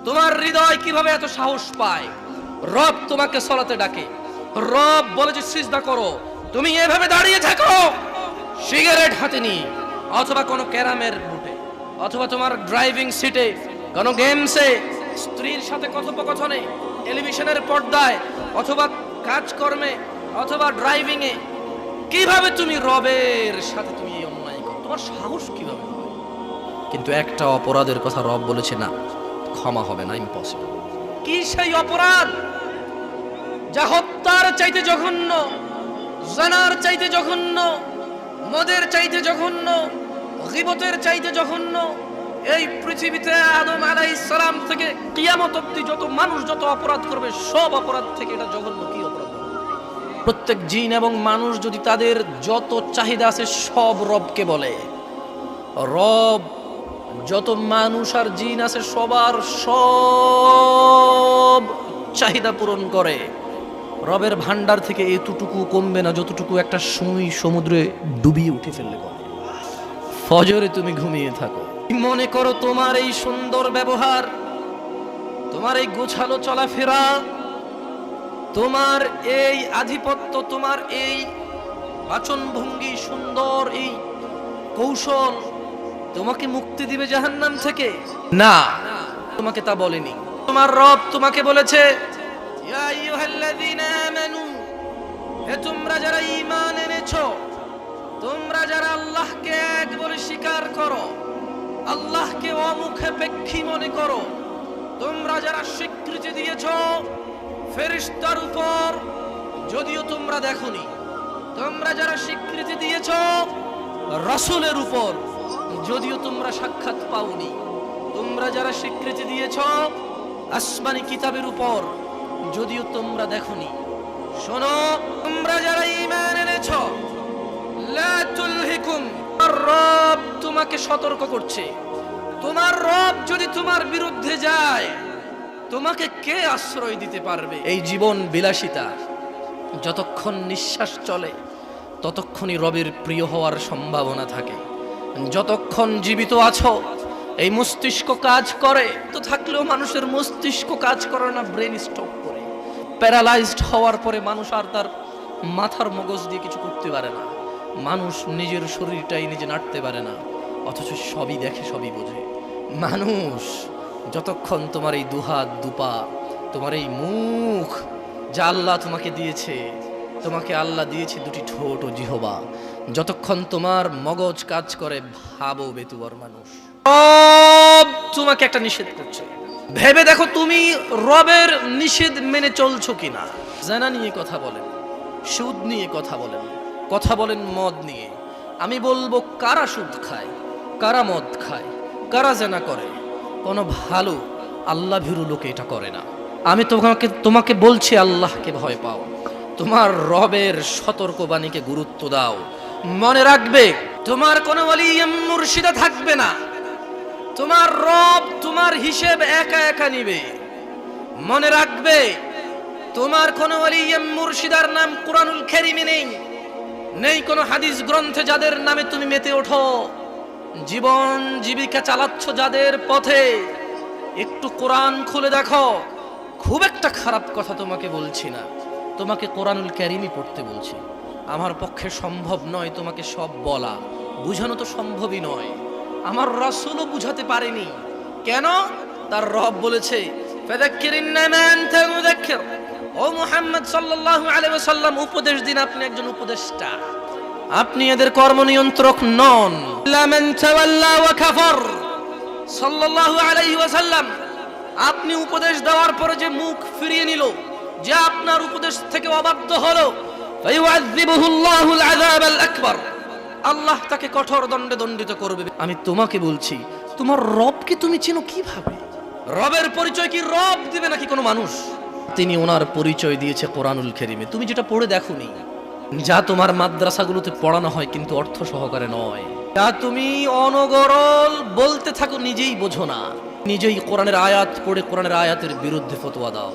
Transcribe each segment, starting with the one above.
তোমার হৃদয় কিভাবে এত সাহস পায়? রব তোমাকে সালাতে ডাকে, রব বলে যে সিজদা করো, তুমি এভাবে দাঁড়িয়ে থাকো সিগারেট হাতে নিয়ে, অথবা কোনো ক্যারামের বুটে, অথবা তোমার ড্রাইভিং সিটে, কোনো গেমসে, স্ত্রীর সাথে কথোপকথনে, টেলিভিশনের পর্দায়, অথবা কাজকর্মে, অথবা ড্রাইভিং এ। কিভাবে তুমি রবের সাথে তুমি এই অন্যায় করো? তোমার সাহস কিভাবে হয়? কিন্তু একটা অপরাধের কথা রব বলেছে, না, ক্ষমা হবে না, ইম্পসিবল। কি সেই অপরাধ যা হত্যার চাইতে জঘন্য, জানার চাইতে জঘন্য, মদের চাইতে জঘন্য, গীবতের চাইতে জঘন্য? এই পৃথিবীতে আদম আলাইহিস সালাম থেকে কিয়ামত অবধি যত মানুষ যত অপরাধ করবে, সব অপরাধ থেকে এটা জঘন্য। কি অপরাধ? প্রত্যেক জিন এবং মানুষ যদি তাদের যত চাহিদা আছে সব রবকে বলে, রব যত মানুষ আর জিন আছে সবার সব চাহিদা পূরণ করে, রবের ভান্ডার থেকে এতটুকু কমবে না যতটুকু একটা সুই সমুদ্রে ডুবিয়ে উঠে ফেললে কমে। ফজরে তুমি ঘুমিয়ে থাকো, মনে করো তোমার এই সুন্দর ব্যবহার, তোমার এই গোছালো চলাফেরা, তোমার এই আধিপত্য, তোমার এই বাচন ভঙ্গি, সুন্দর এই কৌশল তোমাকে মুক্তি দিবে জাহান্নাম থেকে? না, তোমাকে তা বলেনি। তোমার রব তোমাকে বলেছে, ইয়া আইয়ুহাল্লাযীনা আমানু, হে তোমরা যারা ঈমান এনেছো, তোমরা যারা আল্লাহকে এক বলে স্বীকার করো, আল্লাহকে অমুখাপেক্ষী মনে করো, তোমরা যারা স্বীকৃতি দিয়েছো ফেরেশতার উপর, যদিও তোমরা দেখোনি, তোমরা যারা স্বীকৃতি দিয়েছো রাসূলের উপর, যদিও তোমরা সাক্ষাৎ পাওনি, তোমরা যারা স্বীকৃতি দিয়েছো আসমানি কিতাবের উপর, যদিও তোমরা দেখোনি, শোনো, তোমরা যারা ঈমান এনেছো, লা তুলহিকুম, রব তোমাকে সতর্ক করছে, তোমার রব যদি তোমার বিরুদ্ধে যায় তোমাকে কে আশ্রয় দিতে পারবে? এই জীবন বিলাসিতা, যতক্ষণ নিঃশ্বাস চলে ততক্ষণই রবের প্রিয় হওয়ার সম্ভাবনা থাকে। যতক্ষণ জীবিত আছো এই মস্তিষ্ক কাজ করে, তো থাকলেও মানুষের মস্তিষ্ক কাজ করে না, ব্রেন স্টপ করে। প্যারালাইজড হওয়ার পরে মানুষ আর তার মাথার মগজ দিয়ে কিছু করতে পারে না, মানুষ নিজের শরীরটাই নিজে নাড়তে পারে না, অথচ সবই দেখে, সবই বোঝে। মানুষ যতক্ষণ তোমার এই দুহাত দুপা, তোমার এই মুখ যা আল্লাহ তোমাকে দিয়েছে, তোমাকে আল্লাহ দিয়েছে দুটি ঠোঁট ও জিহবা, যতক্ষণ তোমার মগজ কাজ করে, ভাবো বেতুয়ার মানুষ, রব তোমাকে একটা নিষেধ করছে, ভেবে দেখো তুমি রবের নিষেধ মেনে চলছো কিনা। জানা নিয়ে কথা বলেন, সুদ নিয়ে কথা বলেন, কথা বলেন মদ নিয়ে। আমি বলবো, কারা সুদ খায়, কারা মদ খায়, কারা জানা করে? কোনো ভালো আল্লাহ ভীরু লোকে এটা করে না। আমি তোমাকে বলছি, আল্লাহকে ভয় পাও, তোমার রবের সতর্কবাণীকে গুরুত্ব দাও। মনে রাখবে, তোমার কোনো ওলি মুর্শিদা থাকবে না, তোমার রব তোমার হিসেব একা একা নিবে। মনে রাখবে, তোমার কোনো ওলি মুর্শিদার নাম কুরআনুল কারীমে নেই কোনো হাদিস গ্রন্থে যাদের নামে তুমি মেতে ওঠো, জীবন জীবিকা চালাচ্ছ যাদের পথে, একটু কোরআন খুলে দেখো। খুব একটা খারাপ কথা তোমাকে বলছি না, তোমাকে কোরআনুল কারীমই পড়তে বলছি। আমার পক্ষে সম্ভব নয় তোমাকে সব বলা, বুঝানো তো সম্ভবই নয়, আমার রাসূলও বুঝাতে পারেনি। কেন? তার রব বলেছে, ফাযাক্কিরিন্নামা আনতা মুযাক্কির, ও মুহাম্মদ সাল্লাল্লাহু আলাইহি ওয়াসাল্লাম উপদেশ দিন, আপনি একজন উপদেষ্টা, আপনি এদের কর্ম নিয়ন্ত্রক নন। মান তাওয়াল্লা ওয়া কাফার, সাল্লাল্লাহু আলাইহি ওয়াসাল্লাম আপনি উপদেশ দেওয়ার পরে যে মুখ ফিরিয়ে নিল, যে আপনার উপদেশ থেকে অবাধ্য হলো, ফায়ুআযিবুহুল্লাহুল আযাবাল আকবার, আল্লাহ তাকে কঠোর দণ্ডে দণ্ডিত করবে। আমি তোমাকে বলছি, তোমার রবকে তুমি চেনো কিভাবে? রবের পরিচয় কি রব দিবে নাকি কোনো মানুষ? তিনি ওনার পরিচয় দিয়েছে কোরআনুল কারীমে, তুমি যেটা পড়ে দেখোনি, যা তোমার মাদ্রাসাগুলোতে পড়ানো হয় কিন্তু অর্থ সহকারে নয়, যা তুমি অনগরল বলতে থাকো, নিজেই বোঝো না, নিজেই কোরআনের আয়াত পড়ে কোরআনের আয়াতের বিরুদ্ধে ফতোয়া দাও।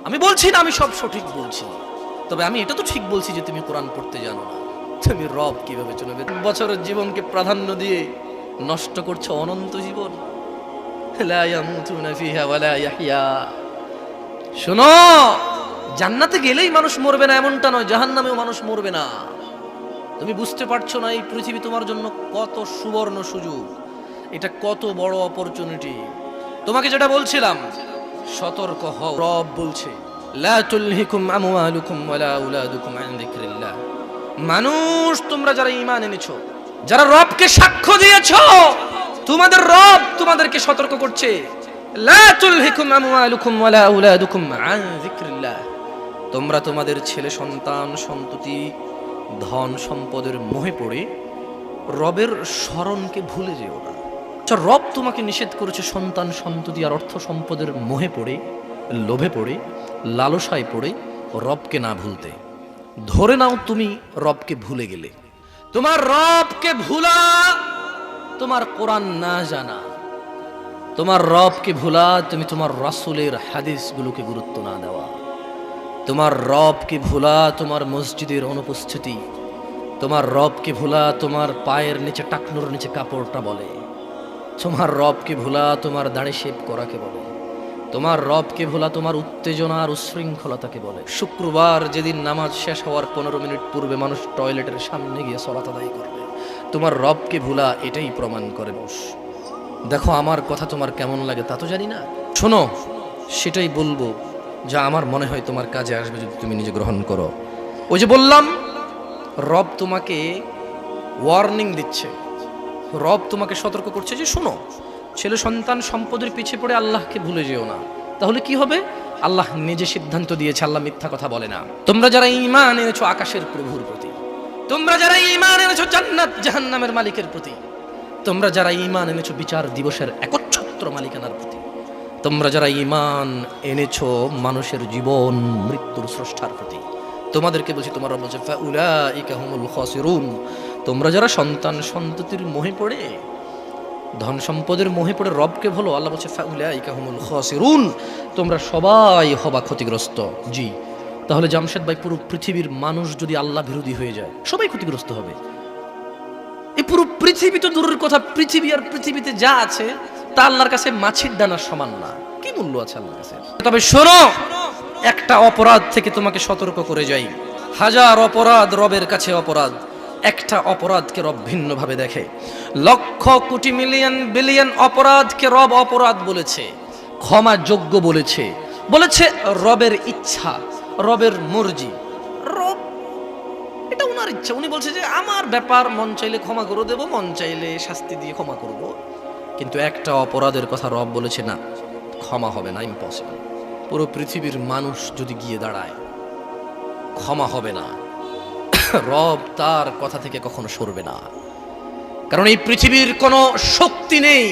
আমি বলছি না আমি সব সঠিক বলছি, তবে আমি এটা তো ঠিক বলছি যে তুমি কোরআন পড়তে জানো না। তুমি রব কিভাবে চলবে? বছরের জীবনকে প্রাধান্য দিয়ে নষ্ট করছো অনন্ত জীবন। লা ইয়ামুতুনা ফিহা ওয়া লা ইয়াহইয়া। শোনো, জান্নাতে গেলেই মানুষ মরবে না এমনটা নয়, জাহান্নামেও মানুষ মরবে না। তুমি বুঝতে পারছো না এই পৃথিবী তোমার জন্য কত সুবর্ণ সুযোগ, এটা কত বড় অপরচুনিটি। তোমাকে যেটা বলছিলাম, সতর্ক হও। রব বলছে লা তুলহিকুম আমওয়ালুকুম ওয়ালা আওলাদুকুম আন যিকরিল্লাহ। মানুষ, তোমরা যারা ঈমান এনেছো, যারা রবকে সাক্ষ্য দিয়েছো, তোমাদের রব তোমাদেরকে সতর্ক করছে, লা তুলহিকুম আমওয়ালুকুম ওয়ালা আওলাদুকুম আন যিকরিল্লাহ। তোমরা তোমাদের ছেলে সন্তান সন্ততি ধন সম্পদের মোহে পড়ে রবের স্মরণকে ভুলে যেও না। আচ্ছা, রব তোমাকে নিষেধ করেছে সন্তান সন্ততি আর অর্থ সম্পদের মোহে পড়ে, লোভে পড়ে, লালসায় পড়ে রবকে না ভুলতে। ধরে নাও তুমি রবকে ভুলে গেলে। তোমার রবকে ভুলা তোমার কোরআন না জানা, তোমার রবকে ভুলা তুমি তোমার রাসূলের হাদিসগুলোকে গুরুত্ব না দেওয়া, তোমার রবকে ভুলা তোমার মসজিদের অনুপস্থিতি, তোমার রবকে ভুলা তোমার পায়ের নিচে টাকনুর নিচে কাপড়টা বলে, তোমার রবকে ভুলা তোমার দাড়ি শেভ করাকে বলে, তোমার রবকে ভোলা তোমার উত্তেজনা আর উশৃঙ্খলতাকে বলে। শুক্রবার যেদিন নামাজ শেষ হওয়ার 15 মিনিট পূর্বে মানুষ টয়লেটের সামনে গিয়ে সালাত আদায় করবে, তোমার রবকে ভোলা এটাই প্রমাণ করে। বস দেখো, আমার কথা তোমার কেমন লাগে তা তো জানি না, শোনো সেটাই বলবো যা আমার মনে হয় তোমার কাজে আসবে যদি তুমি নিজে গ্রহণ করো। ওই যে বললাম, রব তোমাকে ওয়ার্নিং দিচ্ছে, রব তোমাকে সতর্ক করছে যে শোনো, ছেলে সন্তান সম্পদের পিছে পড়ে আল্লাহকে ভুলে যেও না। তাহলে কি হবে? আল্লাহ নিজে সিদ্ধান্ত দিয়েছে, আল্লাহ মিথ্যা কথা বলে না। তোমরা যারা ঈমান এনেছো আকাশের প্রভুর প্রতি, তোমরা যারা ঈমান এনেছো জান্নাত জাহান্নামের মালিকের প্রতি, তোমরা যারা ঈমান এনেছো বিচার দিবসের একচ্ছত্র মালিকানার প্রতি, তোমরা যারা ঈমান এনেছো মানুষের জীবন মৃত্যুর স্রষ্টার প্রতি, তোমাদেরকে বলছি, তোমার রব বলছে ফাউলাইকা হুমুল খাসিরুন। তোমরা যারা সন্তান সন্ততির মোহে পড়ে, ধন সম্পদের মোহে পড়ে রবকে ভুলো, আল্লাহ বলছে ফাউলাইকা হুমুল খাসিরুন, তোমরা সবাই হবা ক্ষতিগ্রস্ত। জি, তাহলে জামশেদ ভাই, পুরো পৃথিবীর মানুষ যদি আল্লাহ বিরোধী হয়ে যায় সবাই ক্ষতিগ্রস্ত হবে। এই পুরো পৃথিবী তো দূরের কথা, পৃথিবী আর পৃথিবীতে যা আছে তা আল্লাহর কাছে মাছির দানার সমান না। কি মূল্য আছে আল্লাহর কাছে? তবে শোনো, একটা অপরাধ থেকে তোমাকে সতর্ক করে যাই। হাজার অপরাধ রবের কাছে অপরাধ, একটা অপরাধকে রব ভিন্নভাবে দেখে। লক্ষ কোটি মিলিয়ন বিলিয়ন অপরাধকে রব অপরাধ বলেছে, ক্ষমা যোগ্য বলেছে, বলেছে রবের ইচ্ছা, রবের মর্জি। রব এটা উনার ইচ্ছা, উনি বলছে যে আমার ব্যাপার, মন চাইলে ক্ষমা করে দেব, মন চাইলে শাস্তি দিয়ে ক্ষমা করব। কিন্তু একটা অপরাধের কথা রব বলেছে না, ক্ষমা হবে না, ইম্পসিবল। পুরো পৃথিবীর মানুষ যদি গিয়ে দাঁড়ায়, ক্ষমা হবে না। রব তার কথা থেকে কখনো সরবে না, কারণ এই পৃথিবীর কোনো শক্তি নেই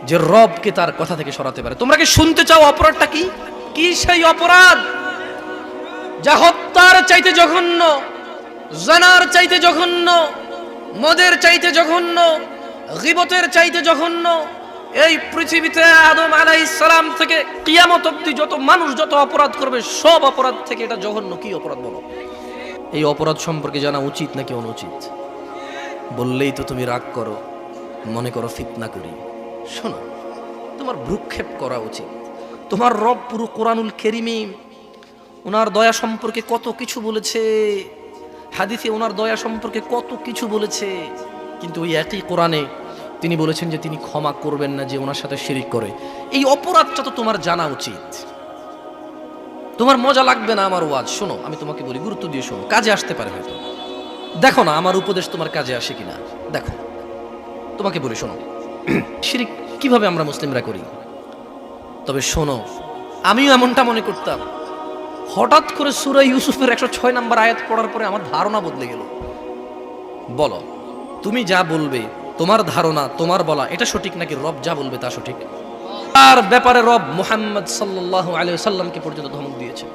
যে রবকে তার কথা থেকে সরাতে পারে। তোমরা কি শুনতে চাও অপরাধটা কি? কি সেই অপরাধ যা হত্যার চাইতে জঘন্য, জানার চাইতে জঘন্য, মদের চাইতে জঘন্য, গীবতের চাইতে জঘন্য? এই পৃথিবীতে আদম আলাইহিস সালাম থেকে কিয়ামত অবধি যত মানুষ যত অপরাধ করবে, সব অপরাধ থেকে এটা জঘন্য। কি অপরাধ বলো? এই অপরাধ সম্পর্কে জানা উচিত নাকি অনুচিত? বললেই তো তুমি রাগ করো, মনে করো ফিতনা করি। শোনো, তোমার ভ্রুক্ষেপ করা উচিত। তোমার রব পুরো কোরআনুল কারীমে ওনার দয়া সম্পর্কে কত কিছু বলেছে, হাদিসে ওনার দয়া সম্পর্কে কত কিছু বলেছে, কিন্তু ওই একই কোরআনে তিনি বলেছেন যে তিনি ক্ষমা করবেন না যে ওনার সাথে শিরিক করে। এই অপরাধটা তো তোমার জানা উচিত। তোমার মজা লাগবে না আমার ওয়াজ, শোনো আমি তোমাকে বলি, গুরুত্ব দিয়ে শোনো, কাজে আসতে পারে হয়তো। দেখো না আমার উপদেশ তোমার কাজে আসে কিনা, দেখো। তোমাকে বলি শোনো, শিরিক কিভাবে আমরা মুসলিমরা করি। তবে শোনো, আমিও এমনটা মনে করতাম। হঠাৎ করে সূরা ইউসুফের 106 নম্বর আয়াত পড়ার পরে আমার ধারণা বদলে গেল। বলো, তুমি যা বলবে, তোমার ধারণা, তোমার বলা এটা সঠিক নাকি রব যা বলবে তা সঠিক? তার ব্যাপারে রব মুহাম্মদ সাল্লাল্লাহু আলাইহি ওয়াসাল্লামকে পর্যন্ত ধমক দিয়েছে।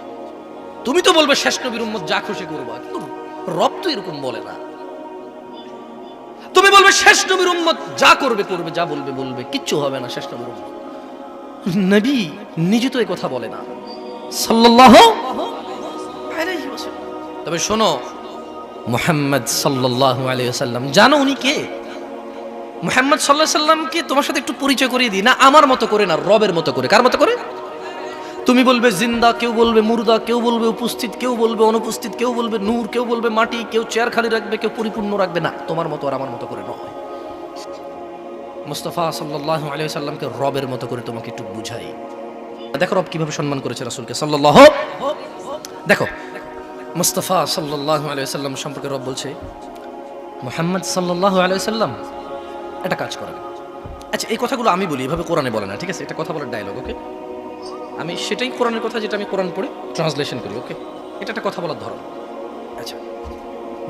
তুমি তো বলবে শেষ নবীর উম্মত যা খুশি করবা, কিন্তু রব তো এরকম বলে না। তুমি বলবে শেষ নবীর উম্মত যা করবে করবে, যা বলবে বলবে, কিচ্ছু হবে না শেষ নবীর উম্মত। নবী নিজে তো এই কথা বলে না সাল্লাল্লাহু আলাইহি ওয়াসাল্লাম। তবে শোনো, মুহাম্মদ সাল্লাল্লাহু আলাইহি ওয়াসাল্লাম, জানো উনি কে? মুহাম্মদ সাল্লাল্লাহু আলাইহি সাল্লামকে তোমার সাথে একটু পরিচয় করিয়ে দিই না, আমার মতো করে না, রবের মতো করে। কার মতো করে? তুমি বলবে জিন্দা, কেউ বলবে মুর্দা, কেউ বলবে উপস্থিত, কেউ বলবে অনুপস্থিত, কেউ বলবে নূর, কেউ বলবে মাটি, কেউ চেয়ার খালি রাখবে, কেউ পরিপূর্ণ রাখবে। না, তোমার মতো আর আমার মতো করে নয়। মুস্তাফা সাল্লাল্লাহু আলাইহি সাল্লামকে রবের মতো করে তোমাকে একটু বুঝাই। দেখো রব কিভাবে সম্মান করেছে রাসূলকে সাল্লাল্লাহু। দেখো মুস্তাফা সাল্লাল্লাহু আলাইহি সাল্লাম সম্পর্কে রব বলছে, মুহাম্মদ সাল্লাল্লাহু আলাইহি সাল্লাম একটা কাজ করেন। আচ্ছা, এই কথাগুলো আমি বলি, এভাবে কোরআনে বলে না, ঠিক আছে? এটা কথা বলার ডায়লগ, ওকে? আমি সেটাই কোরআনের কথা যেটা আমি কোরআন পড়ে ট্রান্সলেশন করি, ওকে? এটা একটা কথা বলার ধরন। আচ্ছা,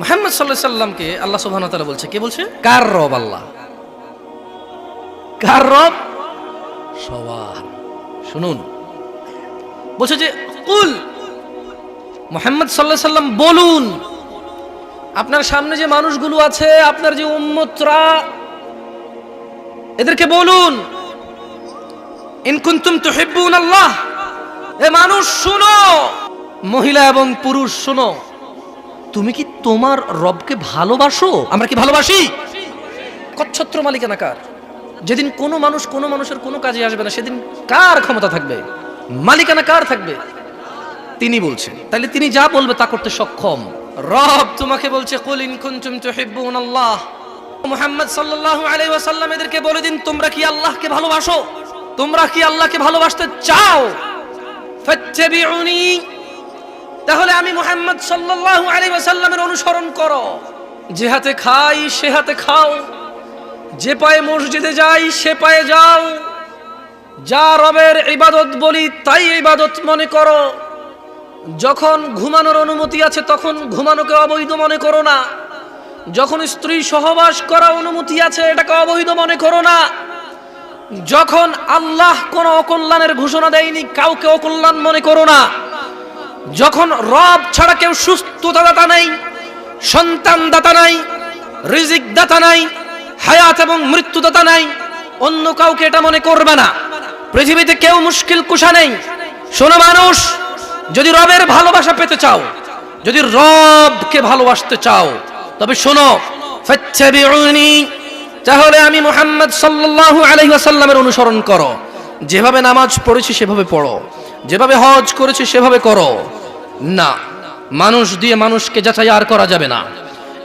মুহাম্মদ সাল্লাল্লাহু আলাইহি সাল্লামকে আল্লাহ সুবহানাহু ওয়া তাআলা বলছে, কে বলছে? কার রব? আল্লাহ। কার রব? সবার। শুনুন, বলছে যে কুল, মুহাম্মদ সাল্লাল্লাহু আলাইহি সাল্লাম বলুন, আপনার সামনে যে মানুষগুলো আছে, আপনার যে উম্মতরা, এদেরকে বলুন, ইন কুনতুম তুহিব্বুন আল্লাহ, এ মানুষ শুনো, মহিলা এবং পুরুষ শুনো, তুমি কি তোমার রবকে ভালোবাসো? আমরা কি ভালোবাসি? কচ্ছত্র মালিকানা কার? যেদিন কোনো মানুষ কোনো মানুষের কোনো কাজে আসবে না, সেদিন কার ক্ষমতা থাকবে? মালিকানা কার থাকবে? তিনি বলছেন, তাহলে তিনি যা বলবে তা করতে সক্ষম। রব তোমাকে বলছে, কুল ইন কুনতুম তুহিব্বুন আল্লাহ, মুহাম্মদ সাল্লাল্লাহু আলাইহি ওয়াসাল্লাম এদেরকে বলে দিন, তোমরা কি আল্লাহকে ভালোবাসো? তোমরা কি আল্লাহকে ভালোবাসতে চাও? ফাত্তাবিউনি, তাহলে আমি মুহাম্মদ সাল্লাল্লাহু আলাইহি ওয়াসাল্লামের অনুসরণ করো। যে হাতে খাই সে হাতে খাও, যে পায়ে মসজিদে যাই সে পায়ে যাও, যা রবের ইবাদত বলি তাই ইবাদত মনে করো। যখন ঘুমানোর অনুমতি আছে তখন ঘুমানোকে অবৈধ মনে করো না। যখন স্ত্রী সহবাস করা অনুমতি আছে এটাকে অবৈধ মনে করো না। যখন আল্লাহ কোনো অকল্যাণের ঘোষণা দেয়নি কাউকে অকল্যাণ মনে করো না। যখন রব ছাড়া কেউ সুস্থতা দাতা নাই, সন্তান দাতা নাই, রিজিক দাতা নাই, হায়াত এবং মৃত্যু দাতা নাই, অন্য কাউকে এটা মনে করবে না। পৃথিবীতে কেউ মুশকিল কুশা নেই। শোনো মানুষ, যদি রবের ভালোবাসা পেতে চাও, যদি রবকে ভালোবাসতে চাও, তবে শোনো, ফাত্তাবিউনি, তাহলে আমি মুহাম্মদ সাল্লাল্লাহু আলাইহি ওয়াসাল্লামের অনুসরণ করো। যেভাবে নামাজ পড়েছি সেভাবে পড়ো, যেভাবে হজ করেছি সেভাবে করো। না, মানুষ দিয়ে মানুষকে যাচাই আর করা যাবে না।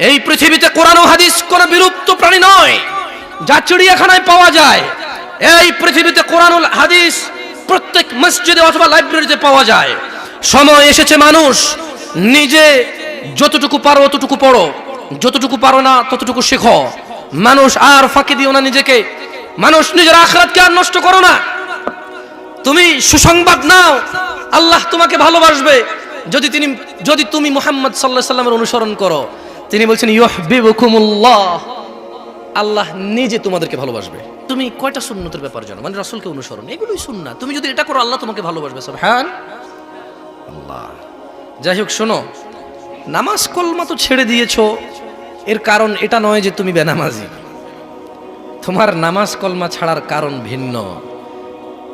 এই পৃথিবীতে কোরআন ও হাদিস কোনো বিলুপ্ত প্রাণী নয় যা চিড়িয়াখানায় পাওয়া যায়। এই পৃথিবীতে কোরআন ও হাদিস প্রত্যেক মসজিদে অথবা লাইব্রেরিতে পাওয়া যায়। সময় এসেছে মানুষ নিজে যতটুকু পারো ততটুকু পড়ো, যতটুকু পারো না ততটুকু শেখো। মানুষ আর ফাঁকি দিও না নিজেকে। মানুষ নিজের আখিরাতকে আর নষ্ট করো না। তুমি সুসংবাদ নাও, আল্লাহ তোমাকে ভালোবাসবে যদি তুমি মুহাম্মদ সাল্লাল্লাহু আলাইহি ওয়াসাল্লামের অনুসরণ করো। তিনি বলছেন ইউহিব্বুকুমুল্লাহ, আল্লাহ নিজে তোমাদেরকে ভালোবাসবে। তুমি কয়টা সুন্নতের ব্যাপার জানো? মানে রাসূলকে অনুসরণ, এগুলোই সুন্নাত। তুমি যদি এটা করো আল্লাহ তোমাকে ভালোবাসবে। সুবহানাল্লাহ। যাই হোক, শোনো, নামাজ কলমা তো ছেড়ে দিয়েছো, এর কারণ এটা নয় যে তুমি বেনামাজি। তোমার নামাজ কলমা ছাড়ার কারণ ভিন্ন।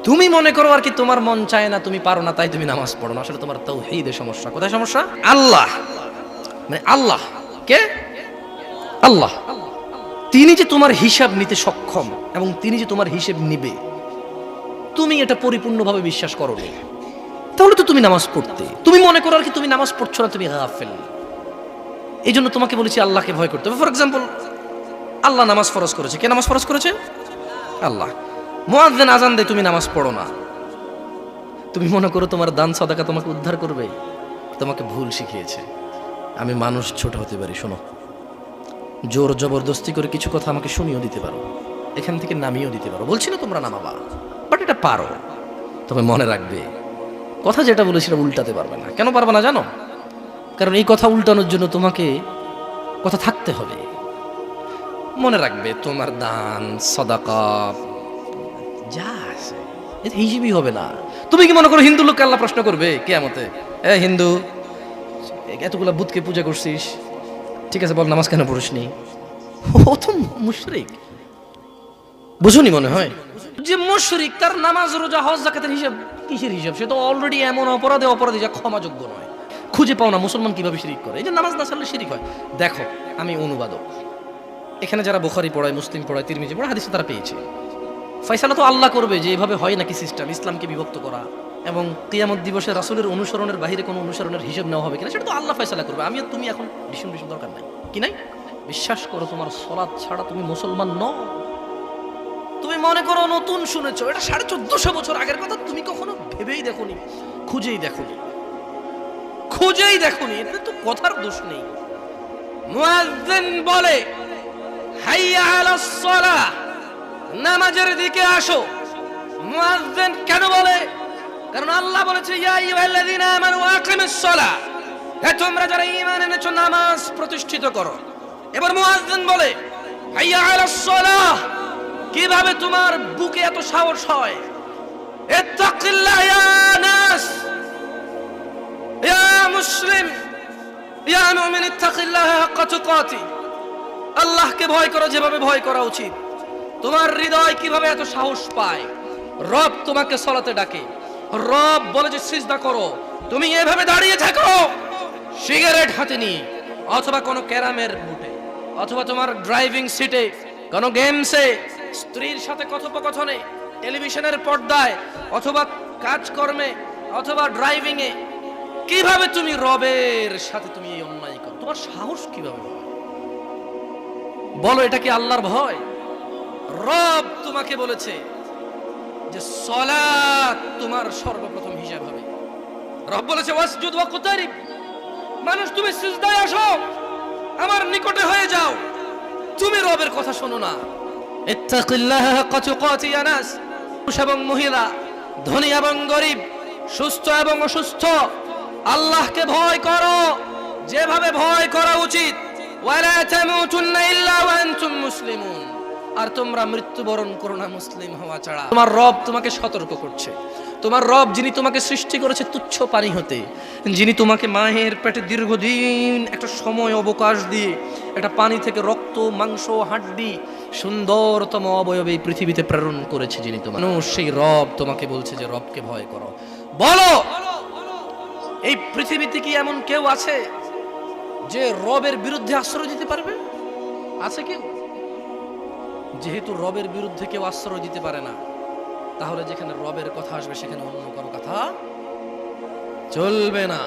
তুমি মনে করো আর কি তোমার মন চায় না, তুমি পারো না, তাই তুমি নামাজ পড়ো না। আসলে তোমার তাওহীদে সমস্যা। কোথায় সমস্যা? আল্লাহ, মানে আল্লাহ কে? আল্লাহ। তিনি যে তোমার হিসাব নিতে সক্ষম এবং তিনি যে তোমার হিসেব নিবে, তুমি এটা পরিপূর্ণভাবে বিশ্বাস করো না, তাহলে তো তুমি নামাজ পড়তে। তুমি মনে করো আর কি তুমি নামাজ পড়ছো না, তুমি গাফেল। এই জন্য তোমাকে বলেছি আল্লাহকে ভয় করতে হবে। ফর এক্সাম্পল, আল্লাহ নামাজ ফরজ করেছে। কে নামাজ ফরজ করেছে? আল্লাহ। মুয়াজ্জিন আজান দেয়, তুমি নামাজ পড়ো না। তুমি মনে করো তোমার দান সাদাকা তোমাকে উদ্ধার করবে। তোমাকে ভুল শিখিয়েছে। আমি মানুষ, ছোট হতে পারি। শোনো, জোর জবরদস্তি করে কিছু কথা আমাকে শুনিয়েও দিতে পারো, এখান থেকে নামিয়েও দিতে পারো। বলছি না তোমরা নামাবা, বাট এটা পারো। তবে মনে রাখবে, কথা যেটা বলে সেটা উল্টাতে পারবে না। কেন পারবে না জানো? কারণ এই কথা উল্টানোর জন্য তোমাকে কথা থাকতে হবে। মনে রাখবে, তোমার দান সাদাকা যা আছে এটা হিসেবই হবে না। তুমি কি মনে করো হিন্দু লোককে আল্লাহ প্রশ্ন করবে কিয়ামতে, এ হিন্দু, এতগুলা বুতকে পূজা করছিস, ঠিক আছে বল নামাজ কেন পড়িসনি? ও তো মুশরিক। বুঝুনি মনে হয় যে মুশরিক, তার নামাজ রোজা হজ যাকাতের হিসাব কিসের হিসাব? সে তো অলরেডি এমন অপরাধী যা ক্ষমাযোগ্য নয়। খুঁজে পাও না মুসলমান কিভাবে শিরিক করে। এই যে নামাজ না ছাড়লে শিরিক হয়। দেখো, আমি অনুবাদক, এখানে যারা বুখারী পড়ায়, মুসলিম পড়ায়, তিরমিজি পড়ায়, হাদিসে তারা পেয়েছে। ফয়সালা তো আল্লাহ করবে যে এভাবে হয় নাকি সিস্টেম, ইসলামকে বিভক্ত করা এবং কিয়ামত দিবসে রাসূলের অনুসরণের বাইরে কোনো অনুসরণের হিসাব নেওয়া হবে কিনা, সেটা তো আল্লাহ ফয়সালা করবে। আমি আর তুমি এখন ডিসিশন দরকার নাই, কি নাই? বিশ্বাস করো, তোমার সালাত ছাড়া তুমি মুসলমান নও। তুমি মনে করো নতুন শুনেছো, এটা 1450 বছর আগের কথা, তুমি কখনো ভেবেই দেখোনি, খুঁজেই দেখোনি, এটা তো কথার দোষ নেই। মুয়াজ্জিন বলে হাইয়া আলাস সালাহ, নামাজের দিকে আসো। মুয়াজ্জিন কেন বলে? কারণ আল্লাহ বলেছে ইয়া আইয়ুহাল্লাযীনা আমানু আকিমিস সালাহ, হে তোমরা যারা ঈমান এনেছো নামাজ প্রতিষ্ঠিত করো। এবার মুয়াজ্জিন বলে হাইয়া আলাস সালাহ, কিভাবে তোমার বুকে এত সাহস হয়? ইত্তাকিল্লাহ ইয়া নাস, ইয়া মুসলিম, ইয়া মুমিন, ইত্তাকিল্লাহ হাক্কা তুকাতি, আল্লাহকে ভয় করো যেভাবে ভয় করা উচিত। তোমার হৃদয় কিভাবে এত সাহস পায়? রব তোমাকে সালাতে ডাকে, রব বলে যে সিজদা করো, তুমি এভাবে দাঁড়িয়ে থাকো সিগারেট হাতে নিয়ে, অথবা কোনো ক্যারামের বুটে, অথবা তোমার ড্রাইভিং সিটে, কোনো গেমসে, স্ত্রীর সাথে কথোপকথনে, টেলিভিশনের পর্দায়, অথবা কাজকর্মে, অথবা ড্রাইভিং এ, কিভাবে তুমি রবের সাথে তুমি এই অন্যায় করো? তোমার সাহস কিভাবে হয়? বলো, এটা কি আল্লাহর ভয়? রব তোমাকে বলেছে যে সালাত তোমার সর্বপ্রথম হিসাব হবে। রব বলেছে ওয়াসজুদ ওয়াকতারিব, মানুষ তুমি সিজদায় আসো, আমার নিকটে হয়ে যাও। তুমি রবের কথা শোনো না। ইত্তাকিল্লাহ হাক্কা তুকাতি ইয়া নাস, পুরুষ এবং মহিলা, ধনী এবং গরিব, সুস্থ এবং অসুস্থ, আল্লাহকে ভয় করো যেভাবে ভয় করা উচিত। ওয়ালা তামুতুন্না ইল্লা ওয়া আনতুম মুসলিমুন, আর তোমরা মৃত্যুবরণ করো না মুসলিম হওয়া ছাড়া। তোমার রব তোমাকে সতর্ক করছে। তোমার রব, যিনি তোমাকে সৃষ্টি করেছে তুচ্ছ পানি হতে, যিনি তোমাকে মায়ের পেটে দীর্ঘদিন একটা সময় অবকাশ দিয়ে একটা পানি থেকে রক্ত, মাংস, হাড্ডি, সুন্দরতম অবয়বে এই পৃথিবীতে প্রেরণ করেছে, যিনি তোমার মানুষ, সেই রব তোমাকে বলছে যে রবকে ভয় করো। বলো, এই পৃথিবীতে কি এমন কেউ আছে যে রবের বিরুদ্ধে আশ্রয় দিতে পারবে? আছে কেউ? যেহেতু রবের বিরুদ্ধে কেউ আশ্রয় দিতে পারে না, তাহলে যেখানে রবের কথা আসবে সেখানে অন্য কারো কথা চলবে না।